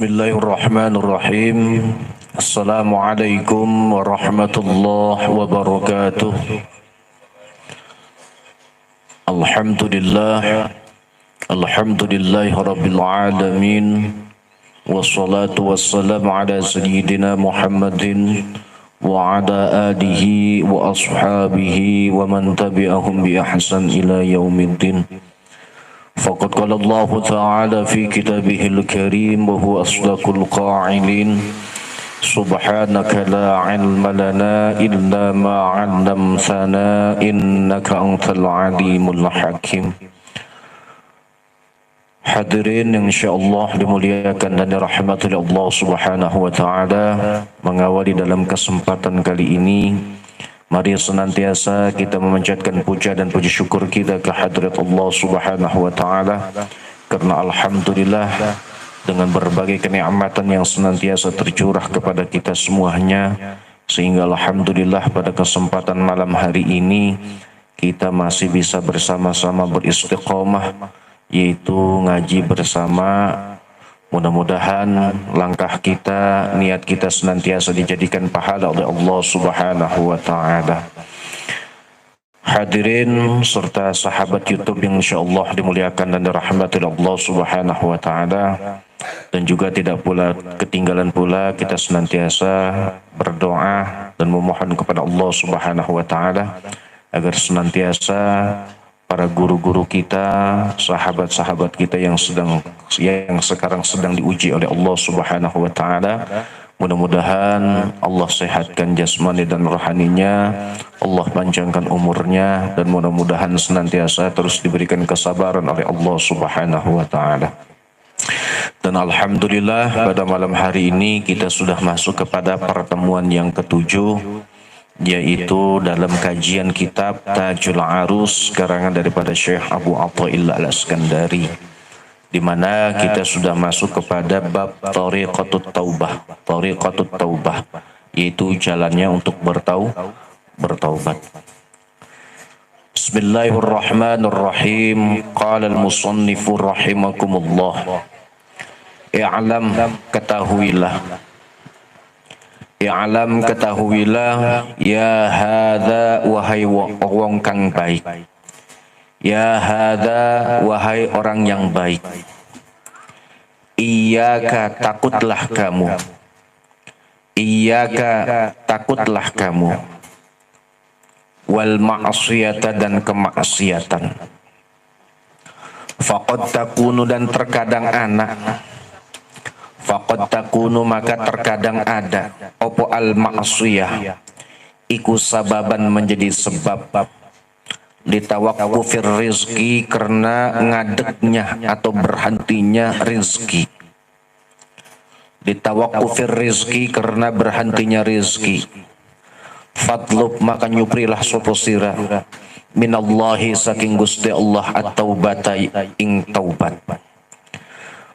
Bismillahirrahmanirrahim. Assalamualaikum warahmatullahi wabarakatuh. Alhamdulillah. Alhamdulillahi rabbil alamin. Wassalatu wassalamu ala sayyidina Muhammadin wa ala alihi wa ashabihi wa man tabi'ahum bi ihsan ila yaumiddin. فقد قال الله تعالى في كتابه الكريم وهو أصدق القائلين سبحانك لا علم لنا إلا ما علمتنا إنك أنت العليم الحكيم. Hadirin yang insyaallah dimuliakan dan dirahmati oleh Allah Subhanahu wa taala, mengawali dalam kesempatan kali ini mari senantiasa kita memanjatkan puja dan puji syukur kita ke hadirat Allah Subhanahu wa taala, karena alhamdulillah dengan berbagai kenikmatan yang senantiasa tercurah kepada kita semuanya, sehingga alhamdulillah pada kesempatan malam hari ini kita masih bisa bersama-sama beristiqomah, yaitu ngaji bersama. Mudah-mudahan langkah kita, niat kita senantiasa dijadikan pahala oleh Allah Subhanahu wa taala. Hadirin serta sahabat YouTube yang insyaallah dimuliakan dan dirahmati oleh Allah Subhanahu wa taala, dan juga tidak pula ketinggalan pula kita senantiasa berdoa dan memohon kepada Allah Subhanahu wa taala agar senantiasa para guru-guru kita, sahabat-sahabat kita yang sekarang sedang diuji oleh Allah Subhanahu wa taala, mudah-mudahan Allah sehatkan jasmani dan rohaninya, Allah panjangkan umurnya, dan mudah-mudahan senantiasa terus diberikan kesabaran oleh Allah Subhanahu wa taala. Dan alhamdulillah pada malam hari ini kita sudah masuk kepada pertemuan yang ketujuh, yaitu dalam kajian kitab Tajul Arus karangan daripada Syekh Abu Athaillah Al-Iskandari, di mana kita sudah masuk kepada bab Thariqatut Taubah. Thariqatut Taubah yaitu jalannya untuk bertaubat. Bismillahirrahmanirrahim. Qala al-musannifu rahimakumullah. I'lam, ketahuilah. I'lam, ketahuilah, ya hadza, wahai wong kang baik. Ya hadza, wahai orang yang baik. Iyyaka, takutlah kamu. Iyyaka, takutlah kamu. Wal ma'siyata, dan kemaksiatan. Faqad takunu, dan terkadang anak. Faqad takunu, maka terkadang ada opo al ma'siyah iku sababan, menjadi sebab litawaqqufir rizki, karena ngadeknya atau berhentinya rizki. Litawaqqufir rizki, karena berhentinya rizki. Fadlub, maka nyuprilah sopo sira minallahi, saking Gusti Allah, at-taubata, ing taubat.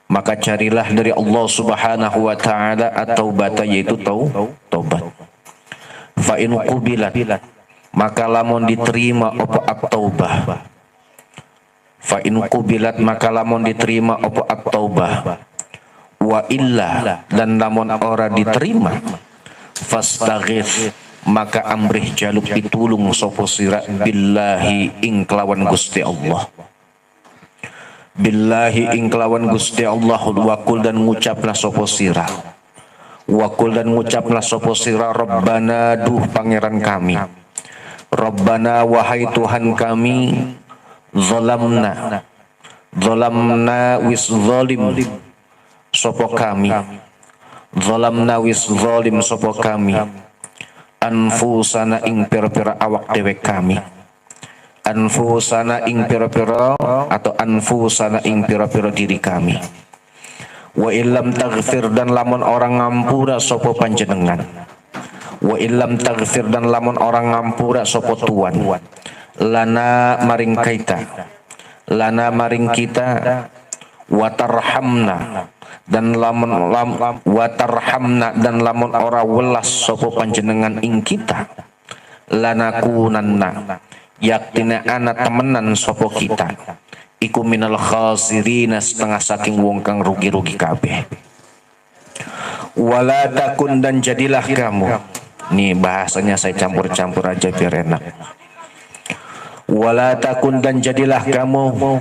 Maka carilah dari Allah Subhanahu wa taala at-taubata, yaitu taubat. Fa in qubilat, maka lamun diterima apa at-taubah. Fa in qubilat, maka lamun diterima apa at-taubah. Wa illa, dan lamun ora diterima, fastaghith, maka amrih jaluk pitulung sapa sira billahi, ing kelawan Gusti Allah. Billahi, ing kelawan Gusti Allah. Wakul, dan ngucaplah sopo sira. Wakul, dan ngucaplah sopo sira Rabbana, duh pangeran kami. Rabbana, wahai Tuhan kami. Zalamna, zalamna wis zalim sopo kami. Zalamna wis zalim sopo kami. Anfusana, ing pira-pira awak dewek kami. Anfusana, ing pira-pira, atau anfusana, ing pira-pira diri kami. Wa illam taghfir, dan lamun orang ngampura sopo panjenengan. Wa illam taghfir, dan lamun orang ngampura sopo Tuhan. Lana, maring kita. Lana, maring kita. Watarhamna, dan lamun watarhamna, dan lamun ora welas sopo panjenengan ing kita. Lanakunanna, yaktina ana temenan sopo kita iku minal khasirina, setengah saking wong kang rugi-rugi kabeh. Wala takun dan jadilah kamu. Nih bahasanya saya campur-campur aja biar enak. Wala takun dan jadilah kamu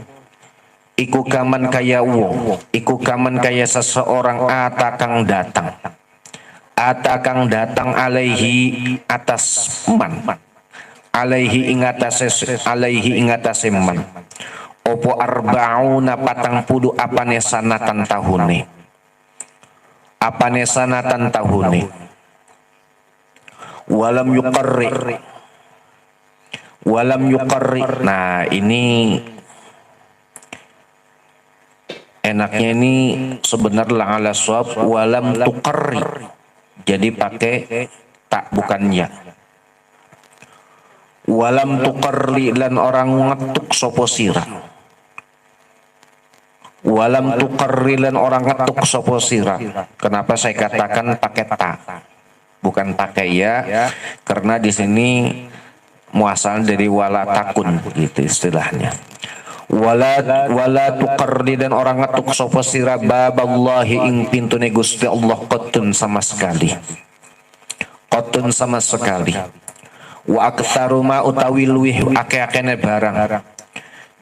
iku kaman kaya wong, iku kaman kaya seseorang atakang datang. Atakang datang alaihi atas man. Alaihi ingatase man. Opo arba'una patang pudu apane sanatan tahune. Apane sanatan tahune. Walam yuqarri. Walam yuqarri. Nah ini enaknya ini sebenarnya ala suab walam tuqarri. Jadi pakai tak bukan ya. Walam tuqarri lan orang ngetuk sopo sira. Walam tuqarri lan orang ngetuk sopo sira. Kenapa saya katakan pakai tak? Bukan pakai ya, karena di sini muasal dari wala takun gitu istilahnya. Wala tuqarri dan orang ngetuk sopo sira baballahi ing pintune Gusti Allah qatun sama sekali. Qatun sama sekali. Wa aktsaru ma utawi luwih akeh-akene barang.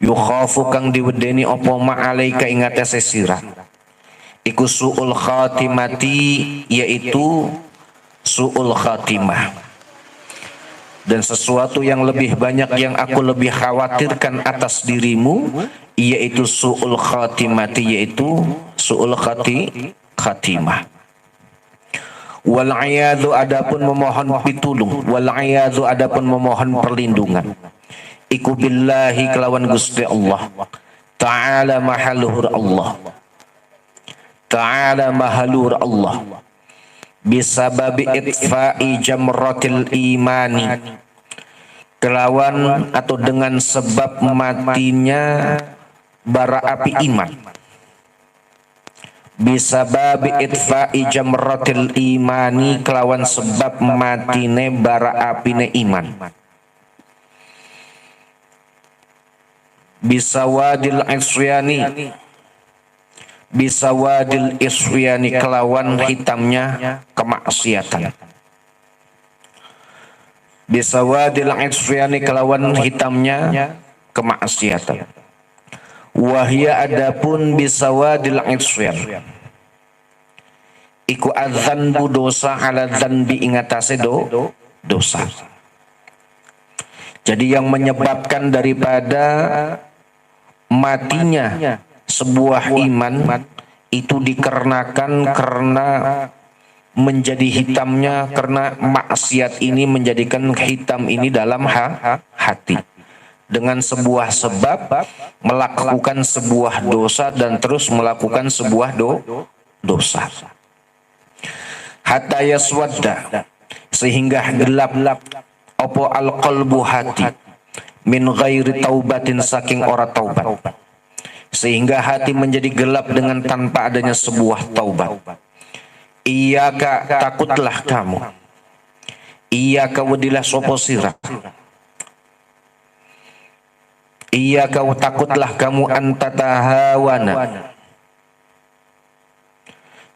Yukhafu kang diwedeni apa ma alaika ing atase sira. Iku suul khatimati yaitu suul khatimah. Dan sesuatu yang lebih banyak yang aku lebih khawatirkan atas dirimu yaitu suul khatimati yaitu suul khatimah. Wal a'yadu adapun memohon pitulung, wal a'yadu adapun memohon perlindungan. Iku billahi kelawan Gusti Allah. Ta'ala mahaluhur Allah. Ta'ala mahaluhur Allah. Bisababi itfa'i jamratil imani. Kelawan atau dengan sebab matinya bara api iman. Bisababi itfa'i jamratil imani kelawan sebab matine bara apine iman. Bisawadil isyani. Bisawadil isyani kelawan hitamnya kemaksiatan. Bisawadil isyani kelawan hitamnya kemaksiatan. Wahia adapun bisawadil isyan. Iku adzanbu dosa ala dzanbi ingatase dosa. Jadi yang menyebabkan daripada matinya sebuah iman itu dikarenakan karena menjadi hitamnya karena maksiat ini menjadikan hitam ini dalam hati. Dengan sebuah sebab melakukan sebuah dosa dan terus melakukan sebuah dosa. Hatta yaswadda sehingga gelap opo al-qalbu hati min ghairi taubatin saking ora taubat. Sehingga hati menjadi gelap dengan tanpa adanya sebuah taubat. Iyaka takutlah kamu. Iyaka wadilah sopo sirah. Iya kau takutlah kamu antatahawana.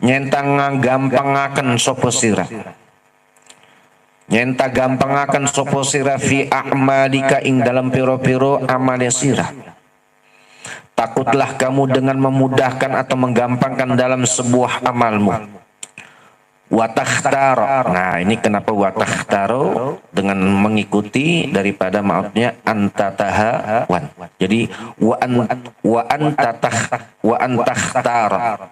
Nyentang gampang akan sopo sira. Nyenta gampang akan sopo sira fi a'malika ing dalam piro-piro amale sira. Takutlah kamu dengan memudahkan atau menggampangkan dalam sebuah amalmu. Watakhtaro. Nah ini kenapa watakhtaro dengan mengikuti daripada maafnya antatahawan. Jadi wa antakhtaro.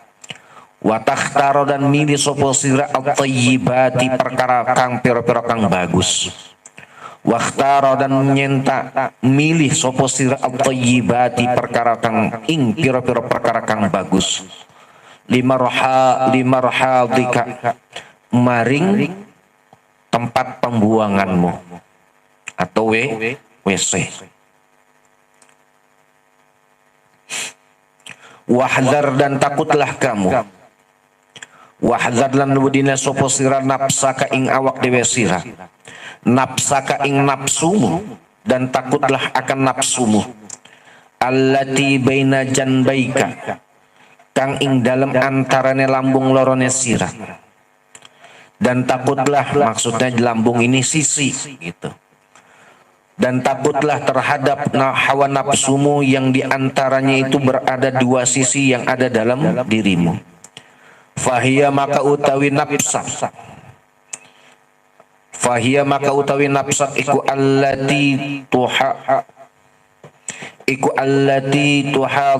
Watakhtaro dan milih sopo sira at-tayyibati perkara kang piro-piro kang bagus. Wakhtaro dan nyenta milih sopo sira at-tayyibati perkara kang ing piro-piro perkara kang bagus. Limarhadika maring tempat pembuanganmu atau WC. Wahdar dan takutlah kamu. Wahdar lan wedina sapa sira nafsaka ing awak dhewe sira. Nafsaka ing nafsumu dan takutlah akan nafsumu. Allati baina janbaika kang ing dalam antarane lambung lorone sira. Dan takutlah, maksudnya lambung ini sisi gitu. Dan takutlah terhadap hawa nafsumu yang diantaranya itu berada dua sisi yang ada dalam dirimu. Fahiyya maka utawi nafsak. Fahiyya maka utawi nafsak iku allati tuha. Iku allati tuha.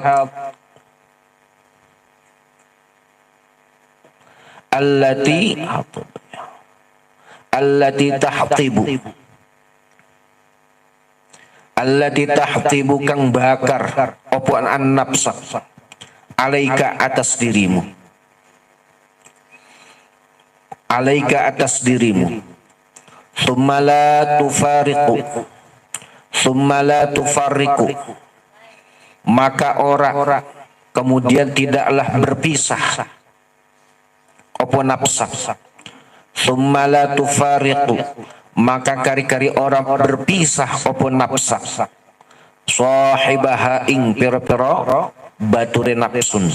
Allati tahtibu. Allati tahtibu kang bakar opo an nafsak alaika atas dirimu, alaika atas dirimu. Summa la tufariqu, summa la tufariqu, maka ora kemudian tidaklah berpisah opo nafsak. Summa la tufariqu, maka kari-kari orang berpisah opo nafsak. Sahibaha ing pira-pira bature nafsun.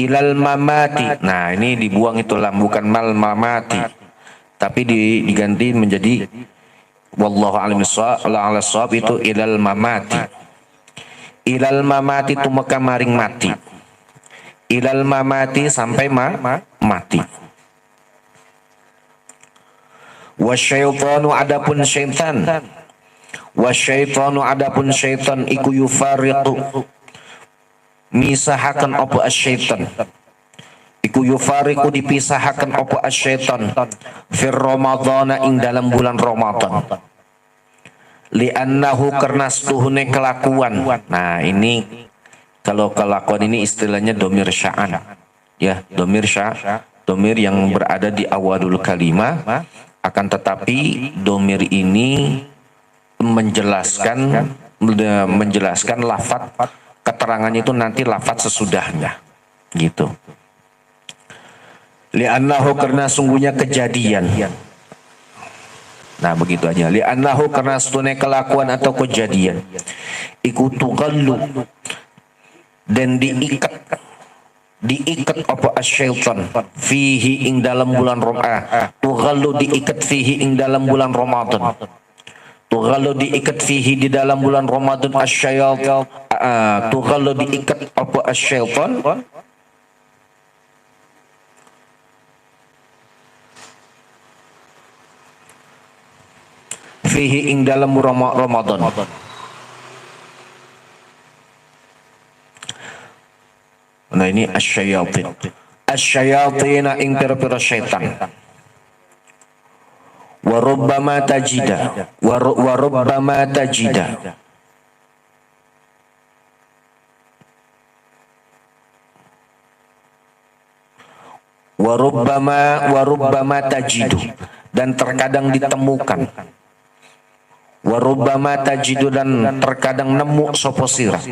Ilal mamati. Nah, ini dibuang itu lam, bukan mal mamati. Tapi diganti menjadi wallahu a'lam bissawab itu ilal mamati. Ilal mamati itu maka maring mati. Ilal mamati sampai mati. Wasyaitanu adapun syaitan. Wasyaitanu adapun syaitan iku yufariqu. Misahakan apa asyaitan. Iku yufariqu dipisahakan apa asyaitan. Fir Ramadhana ing dalam bulan Ramadan. Li'annahu karena setuhune kelakuan. Nah ini kalau kelakuan ini istilahnya domir sya'an. Ya, domir domir yang berada di awalul kalimah. Akan tetapi domir ini menjelaskan lafaz, keterangannya itu nanti lafaz sesudahnya. Gitu. Li'annahu karena sungguhnya kejadian. Nah begitu aja. Li'annahu karena setuhune kelakuan atau kejadian. Iku tughallu. Dan diikat apa asyaitan fihi ing dalam bulan Ramadan. Tughallu diikat fihi ing dalam bulan Ramadan. Tughallu diikat fihi di dalam bulan Ramadan asyaitan. Tughallu diikat apa asyaitan fihi ing dalam Ramadan. Nah ini asyayatin. Asyayatin ing pira-pira syaitan. Wa rubbama tajida. Wa rubbama tajida. Wa rubbama tajidu. Dan terkadang ditemukan. Wa rubbama tajidu dan terkadang nemu sapa sira.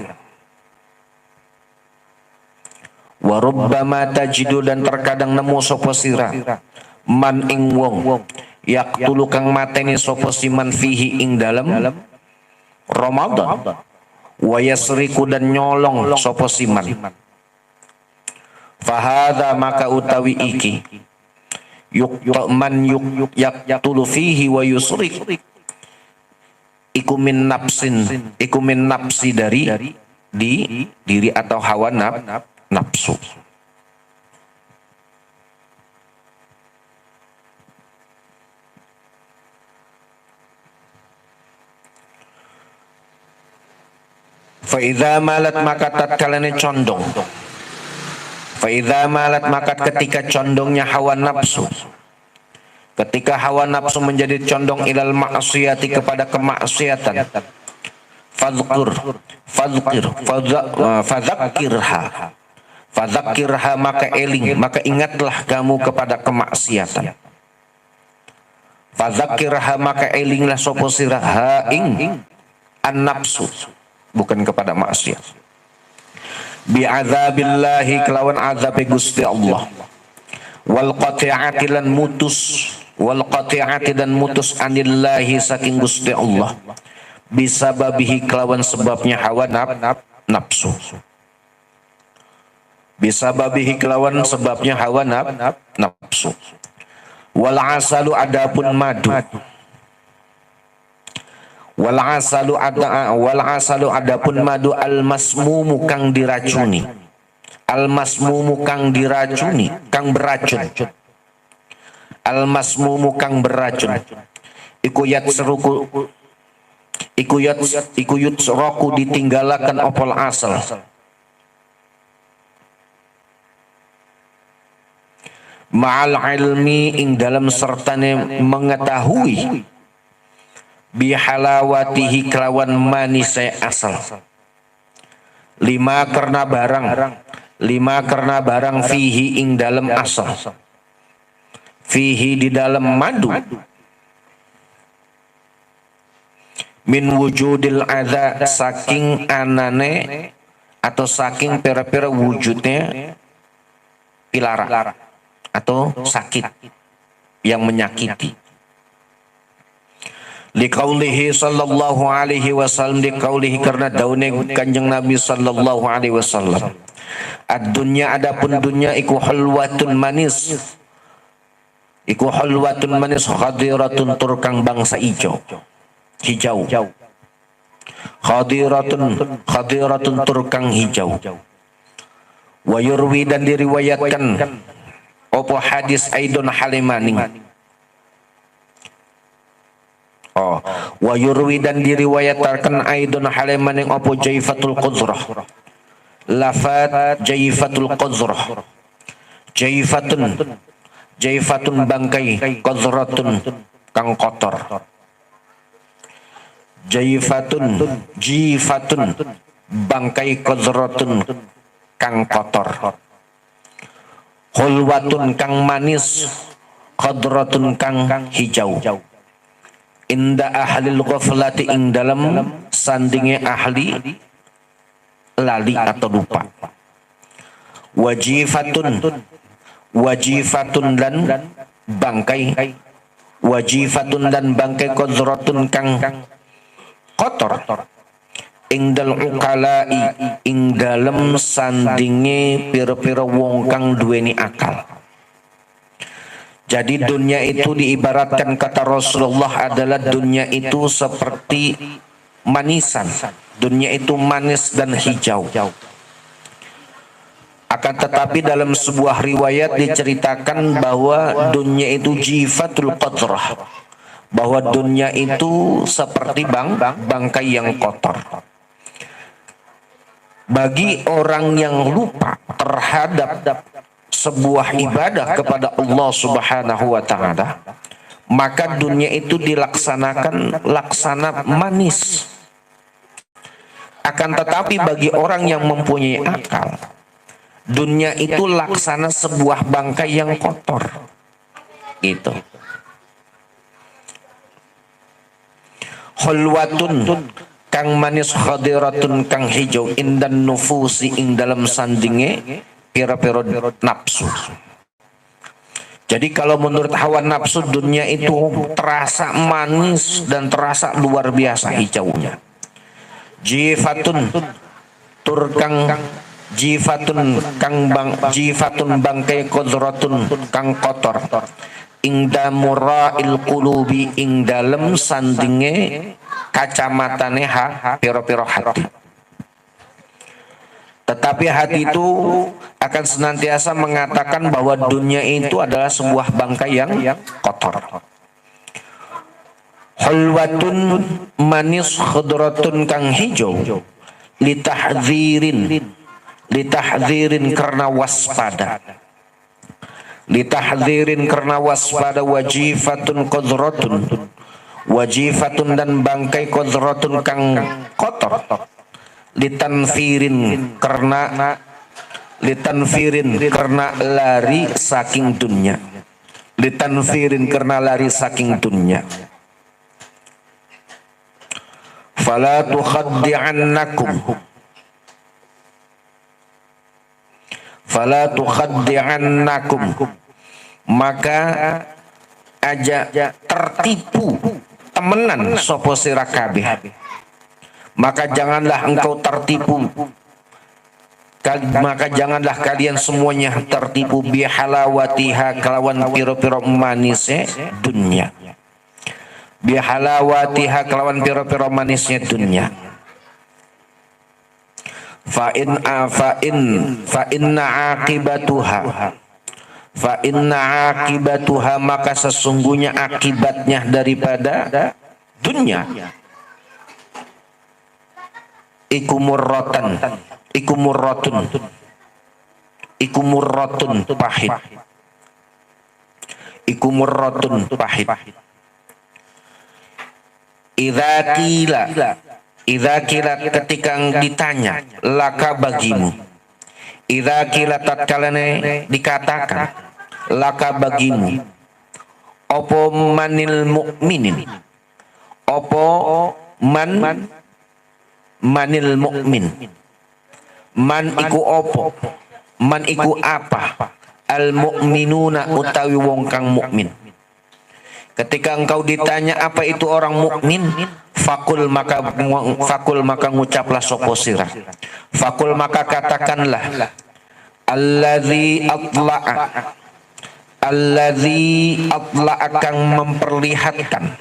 Wa rubbama tajidu dan terkadang nemu sapa sira man ing wong yaqtulu kang mateni sapa siman fihi ing dalam Ramadan wa yasriku dan nyolong sapa siman. Fahadha maka utawi iki man yaqtulu fihi wa yusrik iku min nafsi dari diri atau hawa nafsu. Fa'idha malat maka tatkalane condong. Fa'idha malat maka ketika condongnya hawa nafsu. Ketika hawa nafsu menjadi condong ilal ma'asiyati kepada kemaksiatan. Fadzakirha maka eling, maka ingatlah kamu kepada kemaksiatan. Fadzakirha maka elinglah sapa sira ha ing an-nafsu, bukan kepada maksiat. Bi'adzabillahi kelawan azab Gusti Allah. Wal qati'ati lan mutus, wal qati'ati dan mutus anillahi saking Gusti Allah. Bisababihi kelawan sebabnya hawa nafsu. bisa babihi kelawan sebabnya hawa nafsu. Wal asalu adapun madu. Wal asalu adapun madu al masmumu kang diracuni. Al masmumu kang diracuni, kang beracun. Al masmumu kang beracun. Iku yut seroku ditinggalakan opol asal. Ma'al ilmi ing dalam sertane mengetahui bihalawatihi kelawan manisai asal. Lima karena barang fihi ing dalam asal. Fihi di dalam madu. Min wujudil adza saking anane atau saking pira-pira wujudnya pilara atau sakit yang menyakiti. Liqaulihi sallallahu alaihi wasallam, liqaulihi karena daune Kanjeng Nabi sallallahu alaihi wasallam. Ad-dunya adapun dunya iku hulwatun manis. Iku hulwatun manis khadiratun turkang bangsa hijau. Khadiratun turkang hijau. Wa yurwi dan diriwayatkan opo hadis aidon halimaning. Wa yurwi dan diriwayatkan aidon halimaning opo jaifatul qudhrah. Lafat jaifatul qudhrah. Jaifatun bangkai, qudhratun kang kotor. Jifatun bangkai, qudhratun kang kotor. Hulwatun kang manis, khadratun kang hijau. Inda ahlil ghaflati ing dalam sandinge ahli lali atau lupa. Wajifatun dan bangkai. Wajifatun dan bangkai khadratun kang kotor. Ingdal ukalai ing dalem sandinge pira-pira wong kang duweni akal. Jadi dunia itu diibaratkan kata Rasulullah adalah dunia itu seperti manisan. Dunia itu manis dan hijau. Akan tetapi dalam sebuah riwayat diceritakan bahwa dunia itu jifatul qadrah. Bahwa dunia itu seperti bangkai yang kotor. Bagi orang yang lupa terhadap sebuah ibadah kepada Allah Subhanahu wa taala, maka dunia itu dilaksanakan laksana manis. Akan tetapi bagi orang yang mempunyai akal, dunia itu laksana sebuah bangkai yang kotor. Gitu. Hulwatun kang manis khadiratun kang hijau indan nufusi ing dalam sandinge pira-pira nafsu. Jadi kalau menurut hawa nafsu dunia itu terasa manis dan terasa luar biasa hijaunya. Jifatun bangkai qudratun kang kotor. Ingda mura'il qulubi ing dalem sandinge kacamatane piro-piro hati. Tetapi hati itu akan senantiasa mengatakan bahwa dunia itu adalah sebuah bangkai yang kotor. Hulwatun manis khudratun kang hijau. Litahdzirin karena waspada. Litahdzirin karena waspada. Wajifatun qudratun. Wajifatun dan bangkai qudratun kang kotor. Litanfirin karena lari saking dunia. Litanfirin karena lari saking dunia. Fala tukhaddi'annakum maka aja tertipu temenan sapa sira kabeh. Maka janganlah engkau tertipu maka janganlah kalian semuanya tertipu bihalawatiha kelawan piro-piro manisnya dunia. Bihalawatiha kelawan piro-piro manisnya dunia. Fa inna akibatuha maka sesungguhnya akibatnya daripada dunia iku murratun pahit. Idza kila ketika ditanya laka bagimu, idza kila tatkalane dikatakan laka bagimu opo manil mukminin, opo manil mukmin, man iku opo, man iku apa, al mukminuna utawi wong kang mukmin. Ketika engkau ditanya apa itu orang mukmin, fakul maka ngucaplah sapa sirah. Fakul maka katakanlah alladzi atla'a kang memperlihatkan,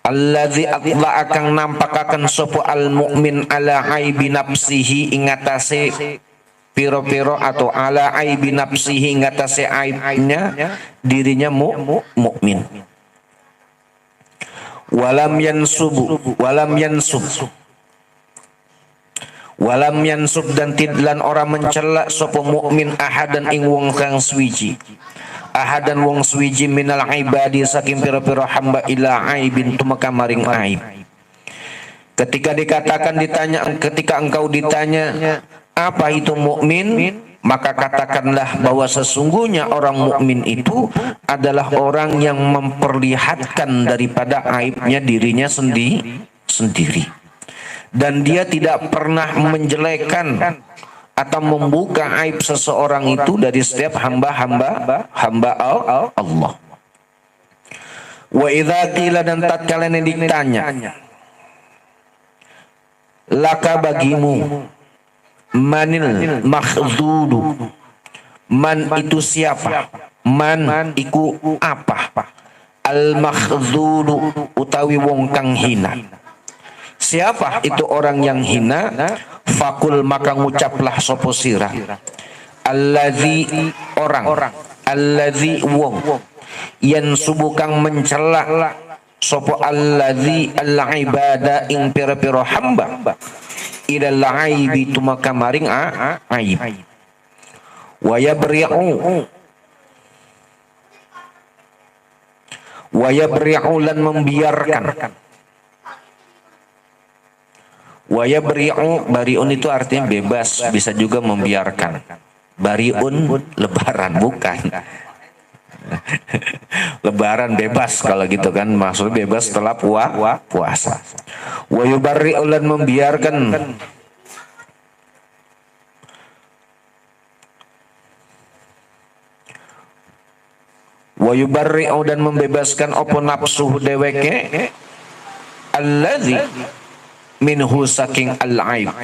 alladzi atla'a kang nampakaken sapa al mukmin ala aibi nafsihi ingatase piro-piro atau ala aibi nafsihi ngatasi aibnya dirinya mukmin. Walam yansub dan tidlan orang mencela sapa mukmin ahadan ing wong kang suwiji. Ahadan wong suwiji minal ibadi saking piro-piro hamba ila aibin tumeka maring aib. Ketika engkau ditanya apa itu mukmin, maka katakanlah bahwa sesungguhnya orang mukmin itu adalah orang yang memperlihatkan daripada aibnya dirinya sendiri. Dan dia tidak pernah menjelekkan atau membuka aib seseorang itu dari setiap hamba Allah. Wa idza qila dan tatkala ditanya laka bagimu manil makhzudu, man itu siapa, man iku apa, al makhzudu utawi wong kang hina. Siapa itu orang yang hina? Fakul maka ngucaplah sapa sirah alladzi orang, alladzi wong yansubu kang mencela sapa alladzi al ibada ing pira-pira hamba ilal aibi tumaka maring aib. Wa yabri'u lan membiarkan. Wa yabri'u, bariun itu artinya bebas, bisa juga membiarkan. Bariun lebaran bukan. Lebaran bebas kalau gitu kan, maksudnya bebas setelah puasa. Wa yubarri'u lan membiarkan wa yubarri'u dan membebaskan apa nafsuhu deweke alladzi minhu saking al-aib.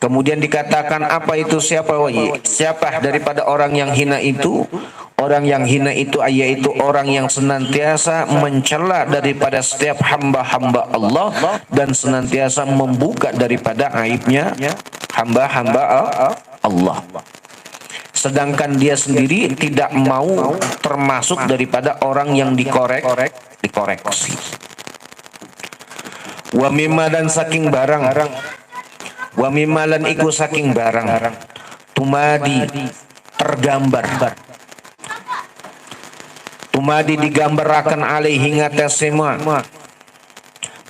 Kemudian dikatakan apa itu siapa daripada orang yang hina itu? Orang yang hina itu yaitu orang yang senantiasa mencela daripada setiap hamba-hamba Allah dan senantiasa membuka daripada aibnya hamba-hamba Allah. Sedangkan dia sendiri tidak mau termasuk daripada orang yang dikoreksi. Wa mimma dan saking barang, wa mimma lan iku saking barang, tumadi tergambar, tumadi digambarakan alaihi ngatasema,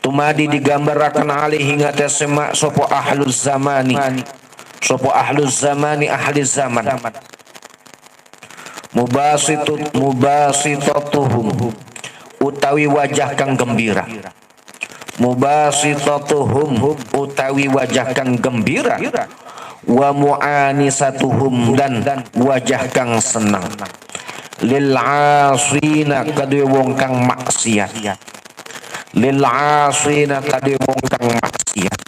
tumadi digambarakan alaihi ngatasema sopo ahluz zamani, sopo ahluz zamani ahli zaman, mubasitatuhum utawi wajah kang gembira, mubasitatuhum utawi wajah kang gembira, wa mu'anisatuhum dan wajah kang senang, lil asina kadhe wong kang maksiat, lil asina kadhe wong kang maksiat,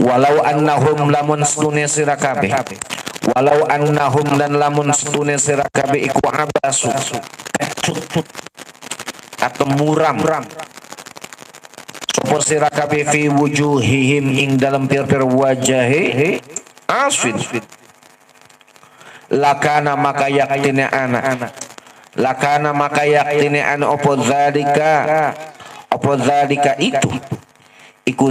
walau annahum lamun stune sira kabeh, walau annahum dan lamun stune sira kabeh iku abasu kecut atau muram sapa sira kabeh fi wujuhihim ing dalam pir-pir wajahe aswin lakana maka yaktine ana lakana maka yaktine ana opo dzalika itu iku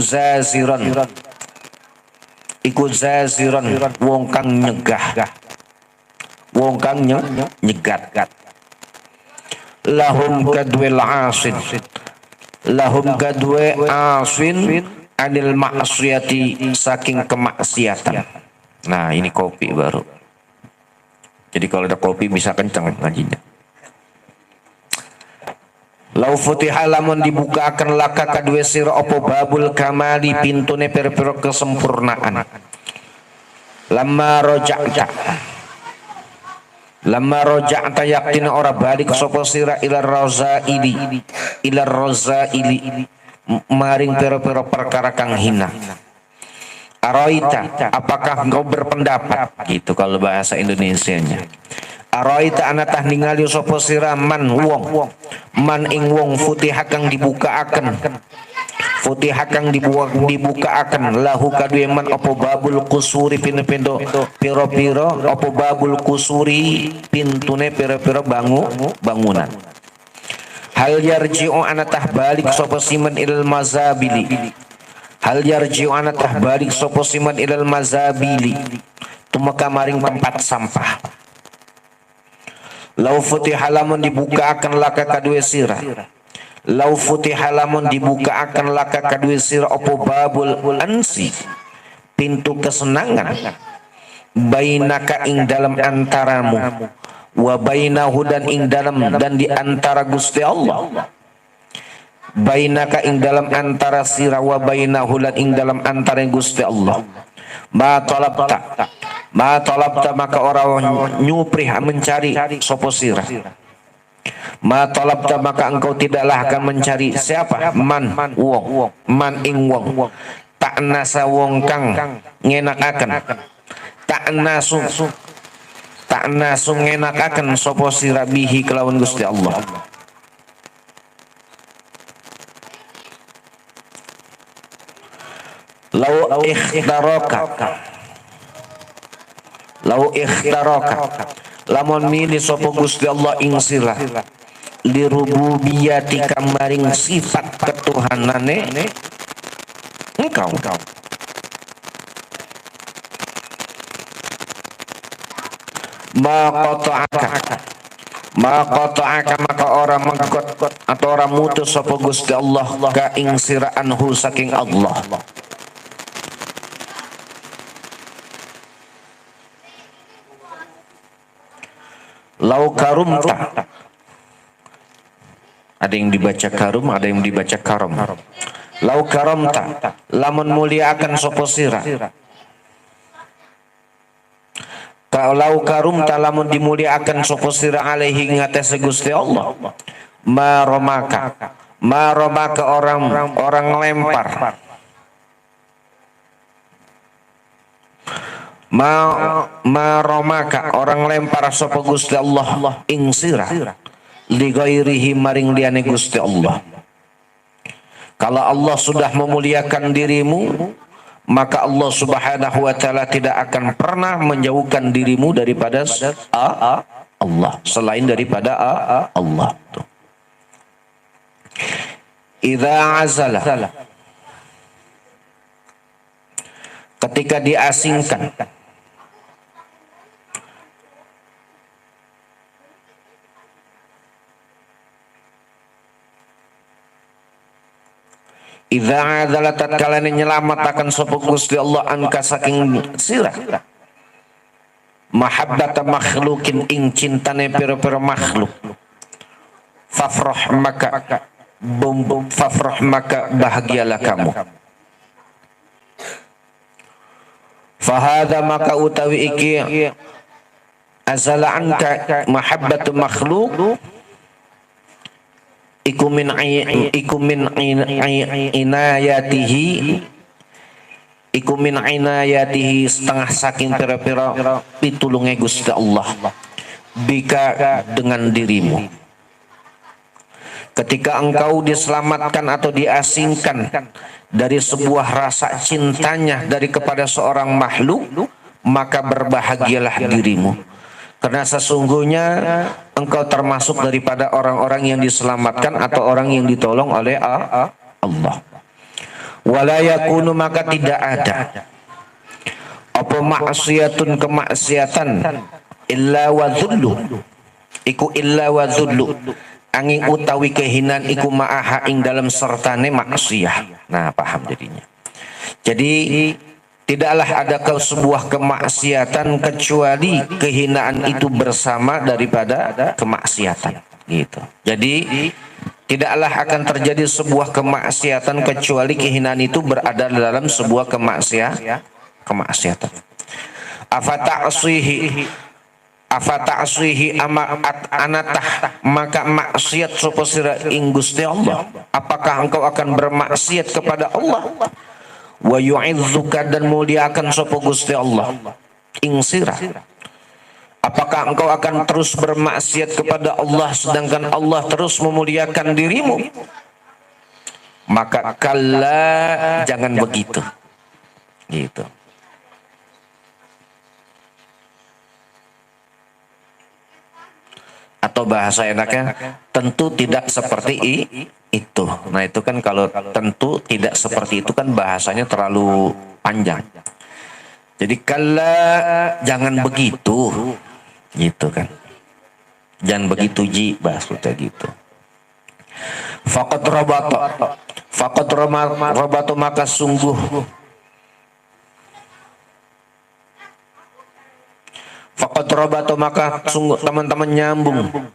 zaziran wong kang nyegah wong kang nyegat lahum kadwil asin lahum kadwe asin anil maksiyati saking kemaksiatan. Nah ini kopi baru, jadi kalau ada kopi bisa kencang ngajinya. Lau futiha lamun dibuka akan laka kadwe sira opo babul kamali pintune pira-pira kesempurnaan. Lamma roja'ta yaktina ora balik sapa sira ilar rozaili maring pira-pira perkara kang hina. Araita apakah engkau berpendapat gitu kalau bahasa Indonesianya. Araita anatah ningali sapa sira man ing wong futiha kang dibukaaken lahu kadue man opo babul kusuri pintu piro opo babul kusuri pintune piro bangunan. Hal yarji'u anatah balik sapa siman ilal mazabili tumeka maring tempat sampah. Lau futiha lamun dibuka akan laka kadue sira opo babul ansi pintu kesenangan bainaka ing dalam antaramu wa bainahu dan ing dalam dan di antara Gusti Allah bainaka ing dalam antara sira wa bainahu lan ing dalam antara Gusti Allah ma talabta maka orang nyuprih mencari sopo sirah. Ma talabta maka engkau tidaklah akan mencari siapa? Man ing wong tak nasa wong kang ngenakaken tak nasu ngenakaken sopo sirah bihi kelawan Gusti Allah. Lau ikhtaraka lamun milih sapa Gusti Allah ing sira li rububiyati kamaring sifat ketuhanane engkau ma qata'aka maka ora mengkot atau ora mutus sapa Gusti Allah ka ing sira anhu saking Allah. Lau karumta, ada yang dibaca karum, ada yang dibaca karom. Lau karomta, lamun muliakan sopo sira. Lau karumta, lamun dimuliakan sopo sira alaihi ngatas Gusti Allah. Maromaka orang lempar. Maromaka orang lempar sapa Gusti Allah ing sirah li ghairihi maring liyane Gusti Allah. Kalau Allah sudah memuliakan dirimu, maka Allah Subhanahu wa taala tidak akan pernah menjauhkan dirimu daripada Allah selain daripada Allah. Idza azala ketika diasingkan idza adzala tatkala nyelamat sapa Gusti Allah anka saking sirah mahabbata makhlukin ing cintane pira-pira makhluk fafrah maka bahagialah kamu. Fahadha maka utawi iki azala anka mahabbatu makhluk iku min inayatihi iku min inayatihi setengah saking pira-pira pitulunge Gusti Allah bika dengan dirimu. Ketika engkau diselamatkan atau diasingkan dari sebuah rasa cintanya dari kepada seorang makhluk, maka berbahagialah dirimu. Karena sesungguhnya engkau termasuk daripada orang-orang yang diselamatkan atau orang yang ditolong oleh Allah. Wala yakunu, maka tidak ada apa maksiatun kemaksiatan illa wa dhullu iku illa wa dhullu angin utawi kehinaan iku ma'aha ing dalam sertane maksiyah. Nah, paham jadinya. Jadi tidaklah ada sebuah kemaksiatan kecuali kehinaan itu bersama daripada kemaksiatan. Gitu. Jadi tidaklah akan terjadi sebuah kemaksiatan kecuali kehinaan itu berada dalam sebuah kemaksiatan. Afata'sihi anatah, maka maksiat sapa sira ing Gusti Allah. Apakah engkau akan bermaksiat kepada Allah? Wa yu'izzuka, dan muliakan sapa Gusti Allah ing sira. Apakah engkau akan terus bermaksiat kepada Allah sedangkan Allah terus memuliakan dirimu? Maka kalla, jangan begitu. Gitu. Atau bahasa enaknya, tentu tidak seperti itu. Nah, itu kan kalau tentu tidak seperti itu kan bahasanya terlalu panjang. Jadi kalla, jangan begitu. Gitu kan. Jangan begitu ji, bahasanya gitu. Faqad rabata, maka sungguh Faqad rabata, maka sungguh teman-teman nyambung.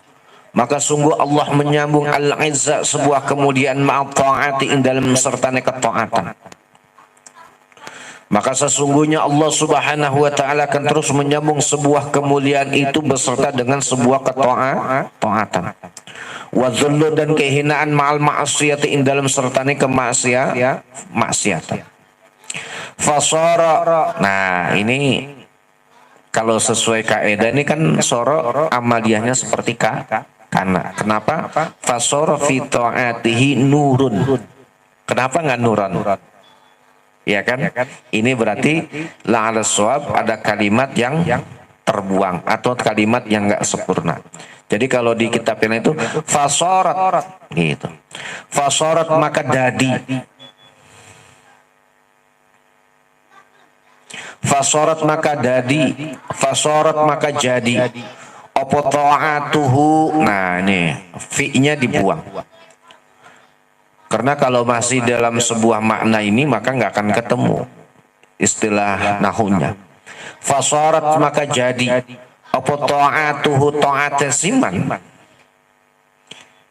Maka sungguh Allah menyambung al-izza, sebuah kemuliaan ma'at ta'ati ing dalam sertane ketaatan. Maka sesungguhnya Allah Subhanahu wa taala akan terus menyambung sebuah kemuliaan itu beserta dengan sebuah ketaatan. Wa dhullu, dan kehinaan ma'al ma'asiyati ing dalam sertane kemaksiatan. Fasara. Nah, ini kalau sesuai kaidah ini kan soro amaliyahnya seperti kana. Kenapa? Fasara fi ta'atihi nurun. Kenapa nggak nuran? Ya kan? Ini berarti la'ala shawab, ada kalimat yang terbuang atau kalimat yang nggak sempurna. Jadi kalau di kitab ini itu fasarat gitu. Fasarat, maka dadi. Fasarat, maka dadi. Fasarat, maka jadi. Apa ta'atuhu. Nah, ini fi-nya dibuang. Karena kalau masih dalam sebuah makna ini maka nggak akan ketemu istilah nahunya. Fasarat, maka jadi. Apa ta'atuhu, ta'atnya siman.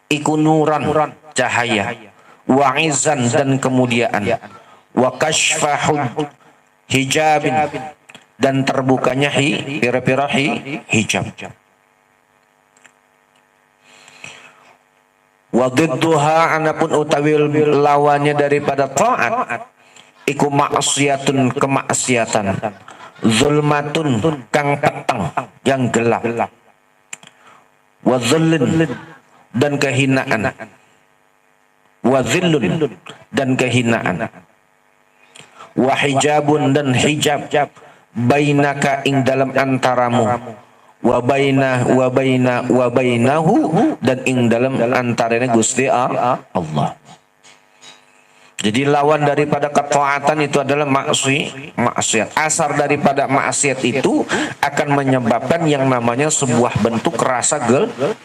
Iku nuran, cahaya. Wa izan, dan kemuliaan. Wa kashfahud, hijabin, dan terbukanya pira-pira hijab. Wa didduha, anapun utawi lawannya daripada taat iku maksiatun, kemaksiatan. Zulmatun, kang peteng, yang gelap. Wa dhullun, dan kehinaan. Wa dhillun, dan kehinaan. Wa hijabun, dan hijab. Bainaka, ing dalam antaramu. Wa bainahu, dan ing dalam antaranya Gusti Allah. Jadi lawan daripada ketaatan itu adalah maksiat. Asar daripada maksiat itu akan menyebabkan yang namanya sebuah bentuk rasa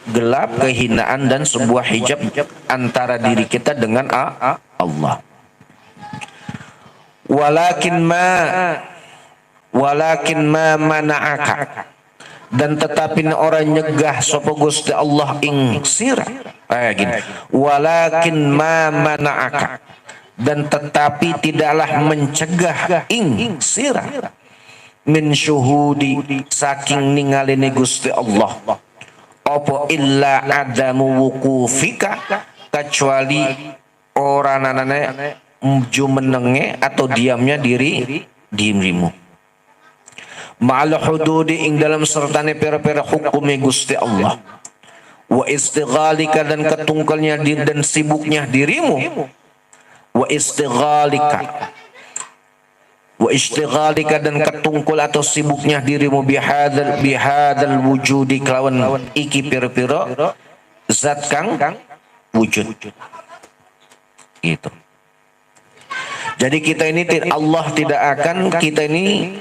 gelap, kehinaan, dan sebuah hijab antara diri kita dengan Allah. Walakin ma mana'aka, dan tetapi orang nyegah sapa Gusti Allah ing sira. Gini. Walakin ma mana'aka, dan tetapi tidaklah mencegah ing sira min syuhudi, saking ningaline Gusti Allah. Apa illa adamu wukufika, kecuali orang nanane jumenenge atau diamnya dirimu ma'al hududi ing dalam sertane pera-pera hukumi Gusti Allah wa istighalika dan ketungkalnya dan sibuknya dirimu wa istighalika dan ketungkul atau sibuknya dirimu bihadal wujudi kelawan iki pira-pira zat kang wujud gitu. Jadi kita ini Allah tidak akan kita ini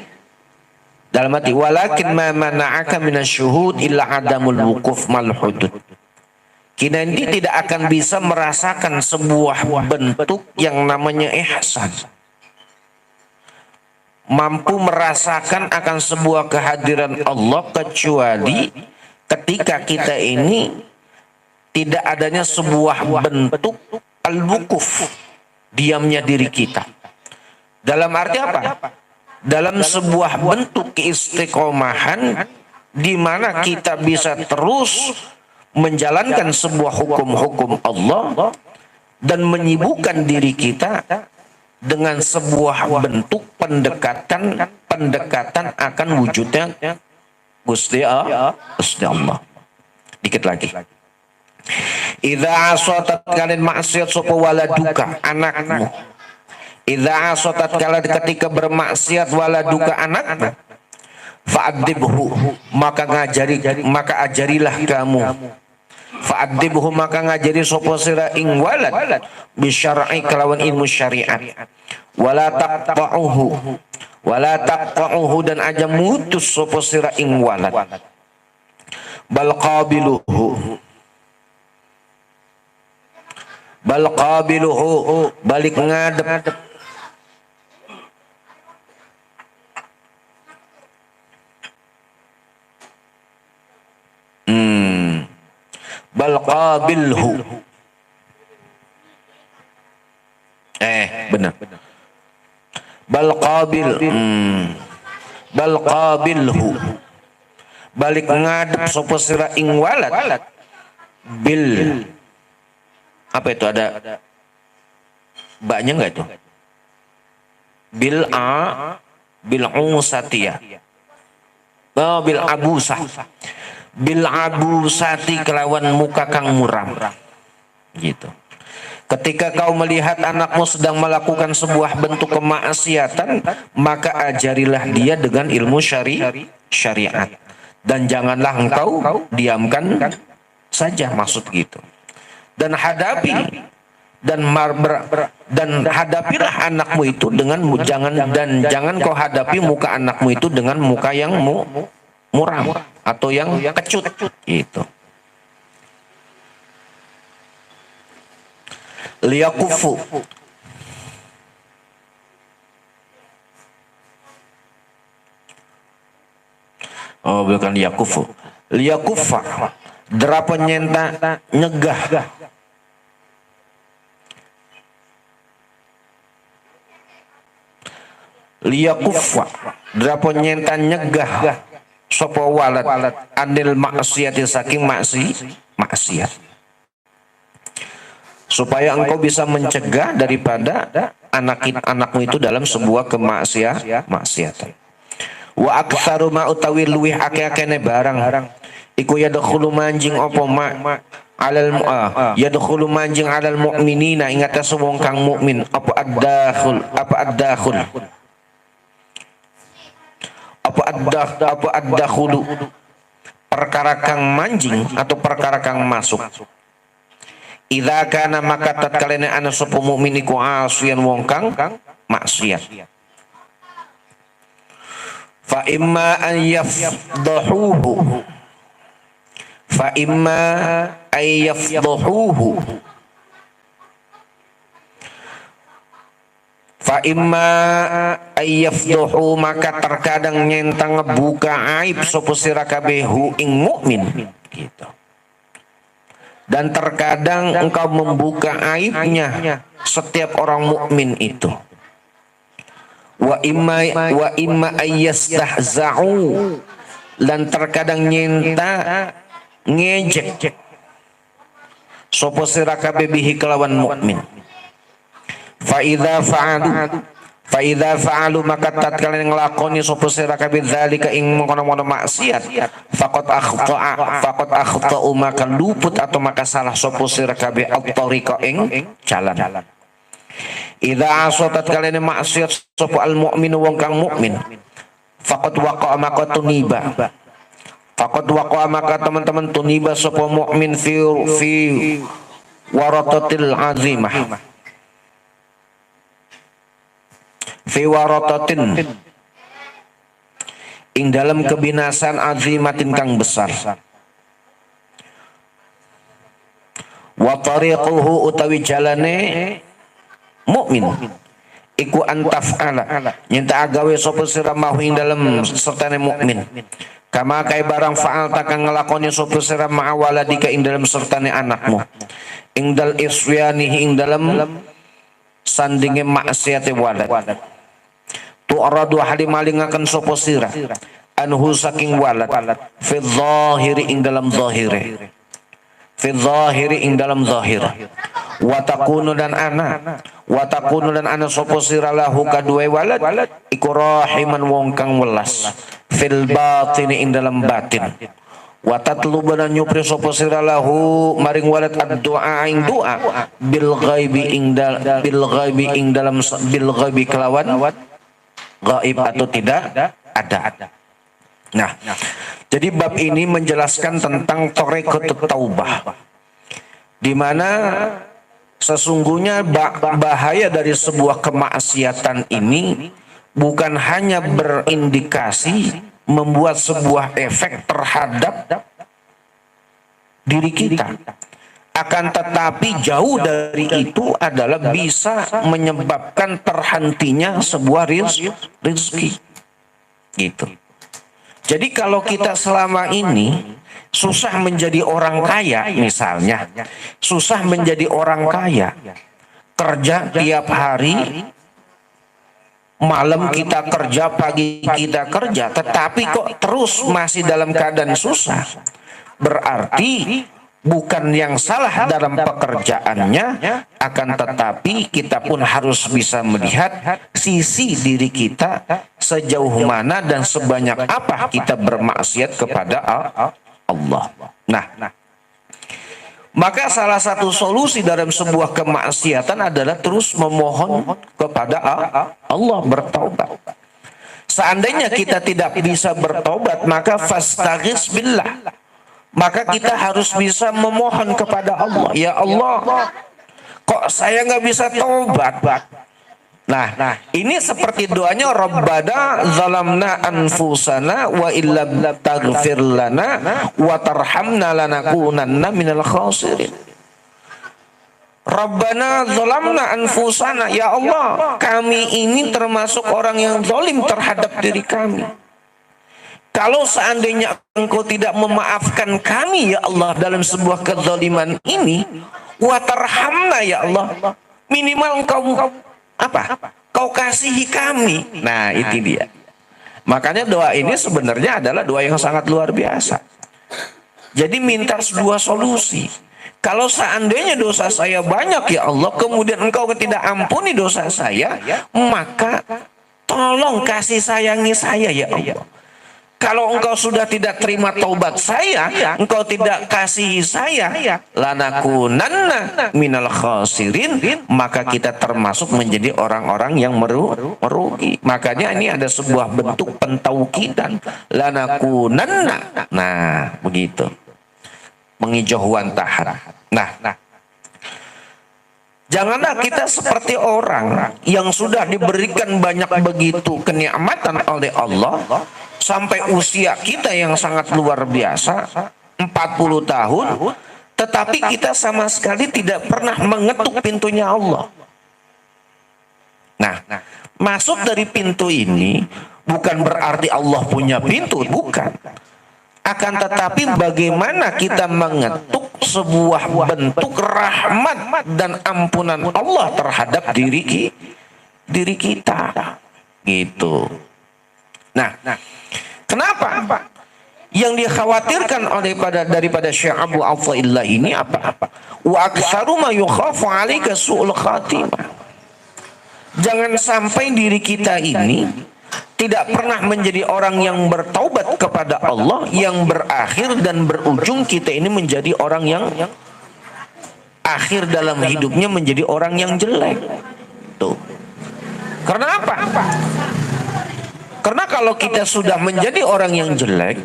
dalam arti walakin ma mana'aka minasyuhud illa adamul wukuf mal hudud. Kita ini tidak akan bisa merasakan sebuah bentuk yang namanya ihsan. Mampu merasakan akan sebuah kehadiran Allah kecuali ketika kita ini tidak adanya sebuah bentuk al-wukuf, diamnya diri kita. Dalam arti apa? Dalam sebuah bentuk keistiqomahan di mana kita bisa terus menjalankan sebuah hukum-hukum Allah dan menyibukkan diri kita dengan sebuah bentuk pendekatan akan wujudnya Gusti Allah. Dikit lagi. Idza asatat kalian maksiat sapa waladuka anakmu. Idza asatat kalian ketika bermaksiat waladuka anakmu. Fa'adibhu maka ajarilah kamu. Fa'adibhu maka ngajari sapa sira ing walad bisyar'i kelawan ilmu syariat. Wala taqta'uhu dan aja mutus sapa sira ing walad. Bal qabiluhu balik ngadep. Bal qabilhu. Benar. Bal qabilhu. Balik ngadep sapa sira ing walad bil. Apa itu ada baknya enggak itu? Bil usatiyah. Bil abusah. Bil abusati kelawan muka kang muram. Gitu. Ketika kau melihat anakmu sedang melakukan sebuah bentuk kemaksiatan, maka ajarilah dia dengan ilmu syariat. Dan janganlah engkau diamkan saja, maksud gitu. Dan hadapilah anakmu itu dengan jangan kau hadapi muka anakmu itu dengan muka yang muram atau yang kecut gitu. Liyakufu bukan liyakufu. Liyakufa derapan nyenta nyegah. Liyakufa derapan nyenta nyegah sapa walad anil maksiati saking maksiat. Supaya engkau bisa mencegah daripada anakmu itu dalam sebuah kemaksiatan. Wa aktsaru ma utawi luwih akeh-akene barang iku yadkhulu manjing apa ma alal yadkhulu manjing alal mukminina ing atas wong kang mukmin apa ad-dakhulu perkara kang manjing atau perkara kang masuk. Idza kana maka tatkala ana sapa mukmin iku asiyan wong kang maksiat. Fa imma an yafdahuhu fa imma ayyafduhu maka terkadang nyentang ngebuka aib sapa sira kabeh ing mukmin gitu. Dan terkadang engkau membuka aibnya setiap orang mukmin itu. Wa imma ayyastahza'u dan terkadang nyenta ngejek sapa sira kabeh bihi kelawan mukmin. fa idza fa'alu maka tatkala nglakoni sapa sira kabeh zalika ing mengkono-mono maksiat faqad akhta'u maka luput atau maka salah sapa sira kabeh at-tariqa ing jalan. Idza asatat kalene maksiat sapa al mukmin wong kang mukmin faqad waqa'a maka tuniba maka teman-teman tuniba sapa mukmin fi waratatil azimah fi waratatin ing dalam kebinasan azimatin kang besar wa tariquhu utawi jalane mukmin iku antaf'ala nyenta agawe sapa sira mahu ing dalam sertane mukmin kama kaya barang fa'al takang ngelakoni sapa sira ma'awaladika ing dalam sertane anakmu ing dal isyanihi ing dalam sandinge maksiate walad tu'radu halimalingaken sapa sira anhu saking walad fi dhahiri ing dalam zahire ing dalam zahir wa takunu dan ana sapa sira lahu kaduwe walad iku rahiman wong kang welas fil batini ing dalam batin wa tatlubu dan nyupri sapa sira lahu maring walad ad-du'a ing doa bil ghaibi kelawan gaib atau tidak ada. Nah, jadi bab ini menjelaskan tentang thariqatut taubah, di mana sesungguhnya bahaya dari sebuah kemaksiatan ini bukan hanya berindikasi membuat sebuah efek terhadap diri kita, akan tetapi jauh dari itu adalah bisa menyebabkan terhentinya sebuah rezeki. Gitu. Jadi kalau kita selama ini susah menjadi orang kaya, misalnya susah menjadi orang kaya, kerja tiap hari, malam kita kerja, pagi kita kerja, tetapi kok terus masih dalam keadaan susah, berarti bukan yang salah dalam pekerjaannya, akan tetapi kita pun harus bisa melihat sisi diri kita sejauh mana dan sebanyak apa kita bermaksiat kepada Allah. Nah, maka salah satu solusi dalam sebuah kemaksiatan adalah terus memohon kepada Allah, bertaubat. Seandainya kita tidak bisa bertaubat, maka fastaghis billah. Maka kita harus bisa memohon kepada Allah. Ya Allah, kok saya nggak bisa taubat? Nah, ini seperti doanya Rabbana zalamna anfusana wa illam taghfir lana wa tarhamna lanakunanna minal khasirin. Rabbana zalamna anfusana, ya Allah, kami ini termasuk orang yang zalim terhadap diri kami. Kalau seandainya Engkau tidak memaafkan kami, ya Allah, dalam sebuah kezaliman ini, wa tarhamna, ya Allah, minimal Engkau apa? Kau kasihi kami. Nah, itu dia. Makanya doa ini sebenarnya adalah doa yang sangat luar biasa. Jadi minta dua solusi. Kalau seandainya dosa saya banyak, ya Allah, kemudian Engkau tidak ampuni dosa saya, maka tolong kasih sayangi saya, ya Allah. Kalau Engkau sudah tidak terima taubat saya, Engkau tidak kasihi saya, lanakunanna minal khasirin, maka kita termasuk menjadi orang-orang yang merugi. Makanya ini ada sebuah bentuk pentaukidan, lanakunanna. Nah, begitu. Mengijauhan tahan. Nah, janganlah kita seperti orang yang sudah diberikan banyak begitu kenikmatan oleh Allah, sampai usia kita yang sangat luar biasa, 40 tahun, tetapi kita sama sekali tidak pernah mengetuk pintunya Allah. Nah, masuk dari pintu ini bukan berarti Allah punya pintu, bukan. Akan tetapi bagaimana kita mengetuk sebuah bentuk rahmat dan ampunan Allah terhadap diri kita. Gitu. Nah, kenapa? Yang dikhawatirkan daripada Syekh Abu Athaillah ini apa? Wa aktsaru ma yukhafu 'alaika su'ul khatimah. Jangan sampai diri kita ini tidak pernah menjadi orang yang bertaubat kepada Allah, yang berakhir dan berujung kita ini menjadi orang yang akhir dalam hidupnya menjadi orang yang jelek. Tuh. Karena apa? Karena kalau kita sudah menjadi orang yang jelek,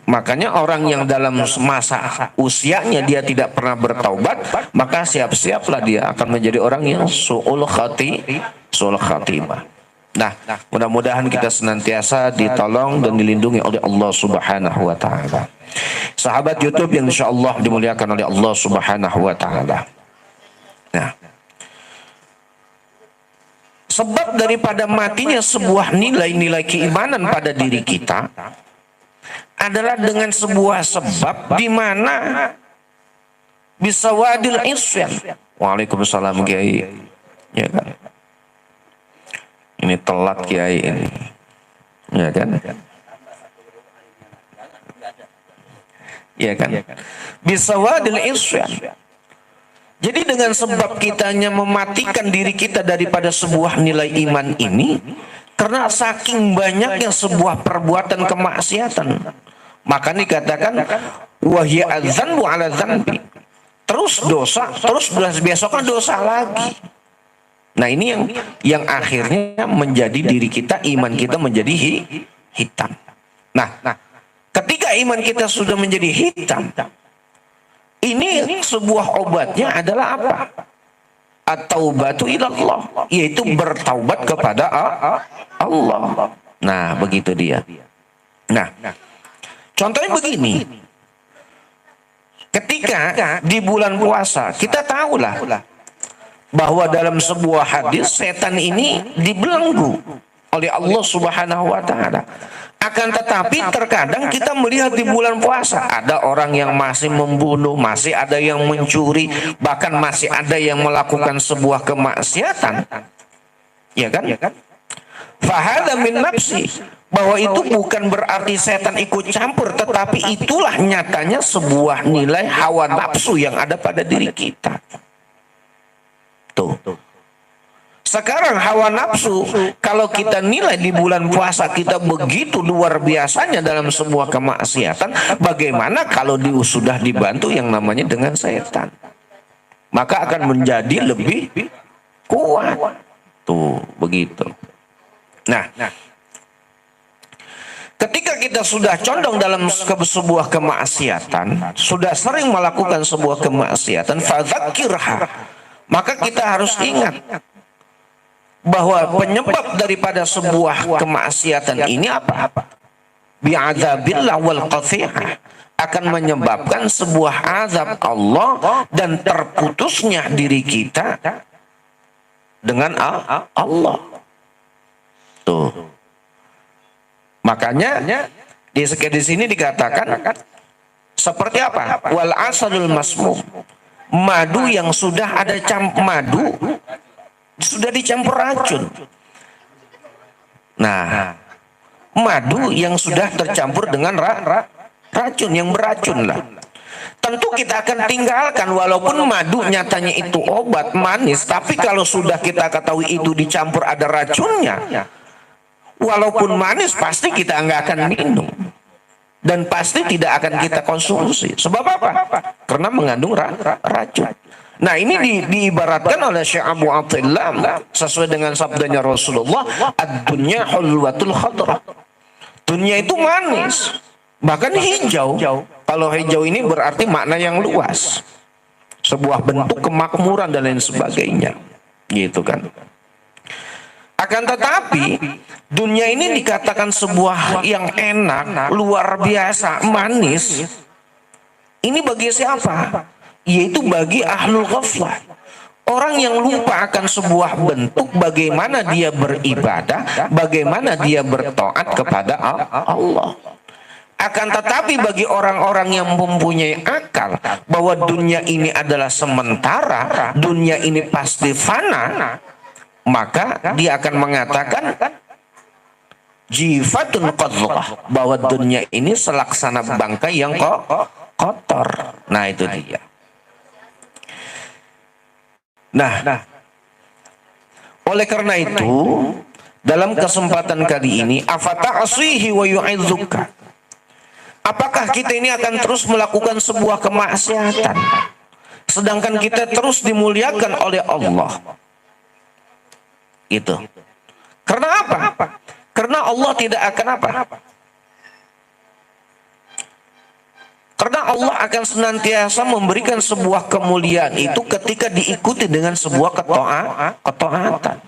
makanya orang yang dalam masa usianya dia tidak pernah bertaubat, maka siap-siaplah dia akan menjadi orang yang su'ul khatimah. Nah, mudah-mudahan kita senantiasa ditolong dan dilindungi oleh Allah Subhanahu wa taala. Sahabat YouTube yang insyaallah dimuliakan oleh Allah Subhanahu wa taala. Nah, sebab daripada matinya sebuah nilai-nilai keimanan pada diri kita adalah dengan sebuah sebab di mana bisa wadil isyan. Waalaikumsalam Kiai. Ya kan? Ini telat Kiai ini. Ya kan? Ya kan? Bisa wadil isyan. Jadi dengan sebab kitanya mematikan diri kita daripada sebuah nilai iman ini, karena saking banyaknya sebuah perbuatan kemaksiatan, maka dikatakan wahya adzanbu ala dzanbi. Terus dosa, terus besoknya dosa lagi. Nah ini yang akhirnya menjadi diri kita, iman kita menjadi hitam. Nah, ketika iman kita sudah menjadi hitam, ini sebuah obatnya adalah apa? At-taubatu ilallah, yaitu bertaubat kepada Allah. Nah, begitu dia. Nah, contohnya begini. Ketika di bulan puasa, kita tahulah bahwa dalam sebuah hadis setan ini dibelenggu oleh Allah Subhanahu wa taala. Akan tetapi terkadang kita melihat di bulan puasa ada orang yang masih membunuh, masih ada yang mencuri, bahkan masih ada yang melakukan sebuah kemaksiatan. Ya kan? Fahada min nafsi, bahwa itu bukan berarti setan ikut campur, tetapi itulah nyatanya sebuah nilai hawa nafsu yang ada pada diri kita. Tuh. Sekarang hawa nafsu, kalau kita nilai di bulan puasa kita begitu luar biasanya dalam sebuah kemaksiatan, bagaimana kalau sudah dibantu yang namanya dengan setan? Maka akan menjadi lebih kuat. Tuh, begitu. Nah, ketika kita sudah condong dalam sebuah kemaksiatan, sudah sering melakukan sebuah kemaksiatan, fadzakirha, maka kita harus ingat bahwa penyebab daripada sebuah kemaksiatan ini apa? Bi'adzabillah wal qathi'ah, akan menyebabkan sebuah azab Allah dan terputusnya diri kita dengan Allah. Tuh. Makanya di sini dikatakan seperti apa? Wal asalul masmum, madu yang sudah ada madu sudah dicampur racun. Nah, madu yang sudah tercampur dengan racun yang beracun lah. Tentu kita akan tinggalkan walaupun madu nyatanya itu obat manis, tapi kalau sudah kita ketahui itu dicampur ada racunnya, walaupun manis pasti kita nggak akan minum dan pasti tidak akan kita konsumsi. Sebab apa? Karena mengandung racun. Nah ini diibaratkan oleh Syekh Abu Attillah sesuai dengan sabdanya Rasulullah, ad-dunya hulwatul khadra. Dunia itu manis, bahkan hijau. Kalau hijau ini berarti makna yang luas, sebuah bentuk kemakmuran dan lain sebagainya, gitu kan. Akan tetapi dunia ini dikatakan sebuah yang enak, luar biasa, manis. Ini bagi siapa? Yaitu bagi ahlul ghaflah, orang yang lupa akan sebuah bentuk bagaimana dia beribadah, bagaimana dia bertaat kepada Allah. Akan tetapi bagi orang-orang yang mempunyai akal bahwa dunia ini adalah sementara, dunia ini pasti fana, maka dia akan mengatakan jifatun qadhrah, bahwa dunia ini selaksana bangkai yang kotor. Nah itu dia. Nah, oleh karena itu dalam kesempatan kali ini afata'asihi wa yu'idzuka, apakah kita ini akan terus melakukan sebuah kemaksiatan sedangkan kita terus dimuliakan oleh Allah? Itu. Karena apa? Karena Allah tidak akan apa? Karena Allah akan senantiasa memberikan sebuah kemuliaan itu ketika diikuti dengan sebuah ketaatan.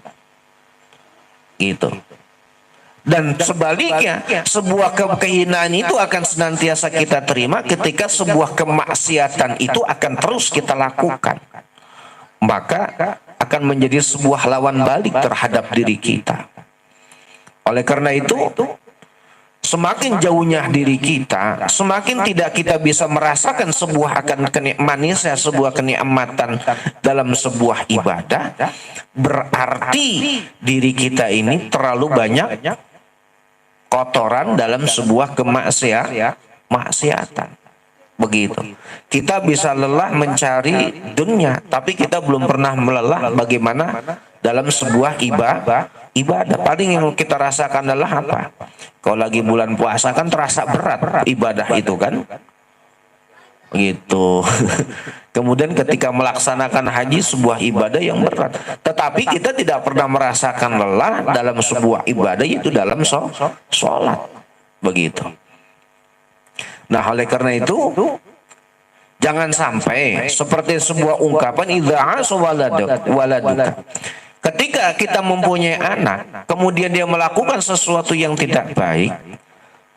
Gitu. Dan sebaliknya, sebuah kehinaan itu akan senantiasa kita terima ketika sebuah kemaksiatan itu akan terus kita lakukan. Maka akan menjadi sebuah lawan balik terhadap diri kita. Oleh karena itu, semakin jauhnya diri kita, semakin tidak kita bisa merasakan sebuah akan manisnya sebuah kenikmatan dalam sebuah ibadah, berarti diri kita ini terlalu banyak kotoran dalam sebuah kemaksiatan. Begitu. Kita bisa lelah mencari dunia, tapi kita belum pernah melelah bagaimana dalam sebuah ibadah. Paling yang kita rasakan adalah apa? Kalau lagi bulan puasa kan terasa berat ibadah itu kan. Begitu. Kemudian ketika melaksanakan haji, sebuah ibadah yang berat. Tetapi kita tidak pernah merasakan lelah dalam sebuah ibadah, yaitu dalam sholat. Begitu. Nah, oleh karena itu, jangan sampai seperti sebuah ungkapan idza waladuka. Ketika kita mempunyai anak, kemudian dia melakukan sesuatu yang tidak baik,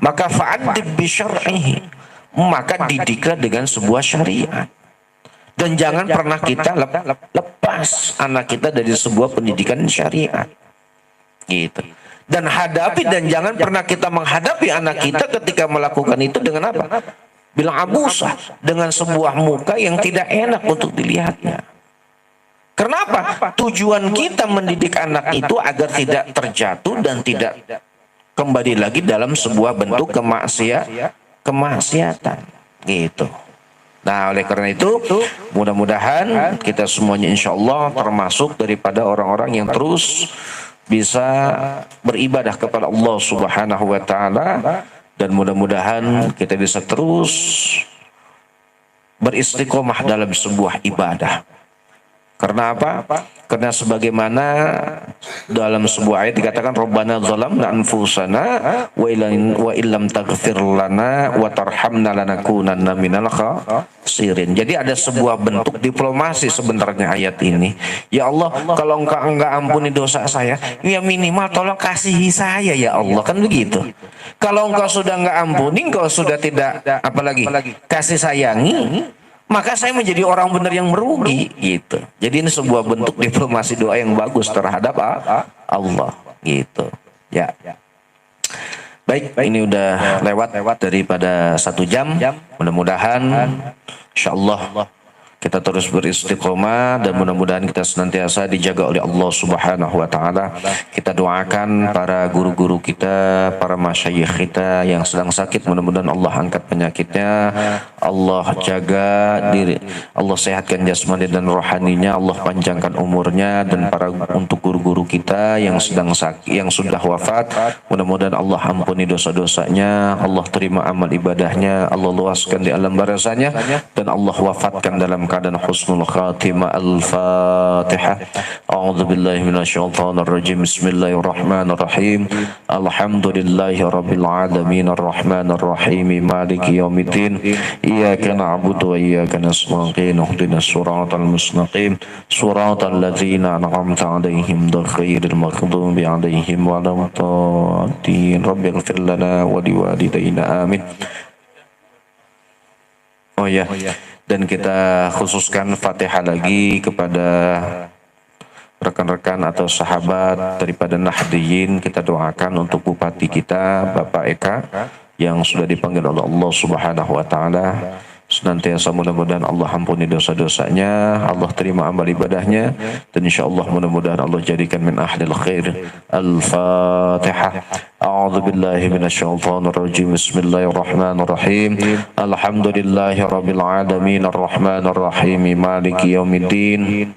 maka fa'adib bi syar'ihi, maka didiklah dengan sebuah syariat. Dan jangan pernah kita lepas anak kita dari sebuah pendidikan syariat. Gitu. Dan hadapi, dan jangan pernah kita menghadapi anak kita ketika melakukan itu dengan apa? Bilang abusah, dengan sebuah muka yang tidak enak untuk dilihatnya. Kenapa? Tujuan kita mendidik anak itu agar tidak terjatuh dan tidak kembali lagi dalam sebuah bentuk kemaksiatan. Gitu. Nah, oleh karena itu, mudah-mudahan kita semuanya insya Allah termasuk daripada orang-orang yang terus bisa beribadah kepada Allah Subhanahu wa Ta'ala, dan mudah-mudahan kita bisa terus beristiqomah dalam sebuah ibadah. Karena apa? Karena sebagaimana dalam sebuah ayat dikatakan Rabbana zalamna anfusana wa illam taghfir lana wa tarhamna lanakunanna minal khasirin. Jadi ada sebuah bentuk diplomasi sebenarnya ayat ini. Ya Allah, kalau engkau enggak ampuni dosa saya, ya minimal tolong kasihi saya ya Allah, kan begitu. Kalau engkau sudah enggak ampuni, engkau sudah tidak apalagi kasih sayangi, maka saya menjadi orang benar yang merugi gitu. Jadi ini sebuah bentuk diplomasi doa yang bagus terhadap Allah gitu. Ya. Baik, ini udah lewat daripada 1 jam. Mudah-mudahan insyaallah kita terus beristiqomah dan mudah-mudahan kita senantiasa dijaga oleh Allah Subhanahu wa Ta'ala. Kita doakan para guru-guru kita, para masyayikh kita yang sedang sakit, mudah-mudahan Allah angkat penyakitnya, Allah jaga diri, Allah sehatkan jasmani dan rohaninya, Allah panjangkan umurnya. Dan para untuk guru-guru kita yang sedang sakit, yang sudah wafat, mudah-mudahan Allah ampuni dosa-dosanya, Allah terima amal ibadahnya, Allah luaskan di alam barzahnya, dan Allah wafatkan dalam keadaan husnul khatimah. Al-Fatihah. A'udzu billahi minasyaitonir rajim. Bismillahirrahmanirrahim. Alhamdulillahi rabbil alamin arrahmanir rahim maliki yaumiddin. Iyyaka na'budu wa iyyaka nasta'in. Ihdinas siratal mustaqim. Siratal ladzina an'amta 'alaihim ghairil maghdubi 'alaihim waladdallin. Rabbighfir lana wa liwalidayna amin. Oh ya. Dan kita khususkan Fatihah lagi kepada rekan-rekan atau sahabat daripada Nahdiyin. Kita doakan untuk Bupati kita Bapak Eka yang sudah dipanggil oleh Allah Subhanahu wa Ta'ala. Senantiasa mudah-mudahan Allah ampuni dosa-dosanya, Allah terima amal ibadahnya, dan insyaallah mudah-mudahan Allah jadikan min ahlil khair. Al-Fatihah. A'udzu billahi minasyaitonir rajim. Bismillahirrahmanirrahim. Alhamdulillahi rabbil alamin arrahmanir rahim maliki yaumiddin.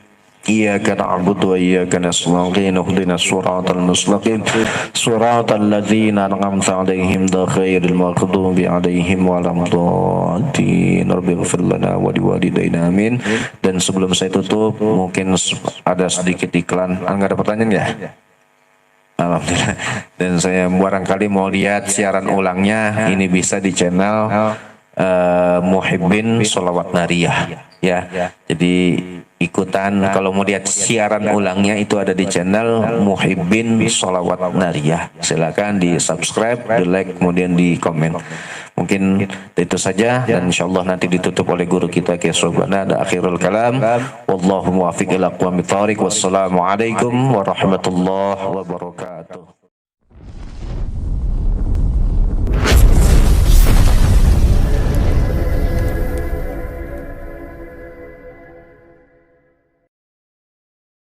إياك نعبد وإياك نستعين اهدنا الصراط المستقيم صراط الذين أنعمت عليهم غير المغضوب عليهم ولا الضالين رب اغفر لنا ولوالدينا amin. Dan sebelum saya tutup mungkin ada sedikit iklan. Nggak ada pertanyaan ya? Alhamdulillah. Dan saya barangkali mau lihat siaran ulangnya, ini bisa di channel Muhibbin Sholawat Nariyah ya. Jadi ikutan kalau mau lihat siaran ulangnya itu ada di channel Muhibbin Sholawat Nariyah. Silakan di subscribe, di like, kemudian di komen. Mungkin itu saja dan insyaallah nanti ditutup oleh guru kita Kiai Sobana. Ada akhirul kalam. Wallahu muwaffiq ila aqwamit thariq. Wassalamualaikum warahmatullahi wabarakatuh.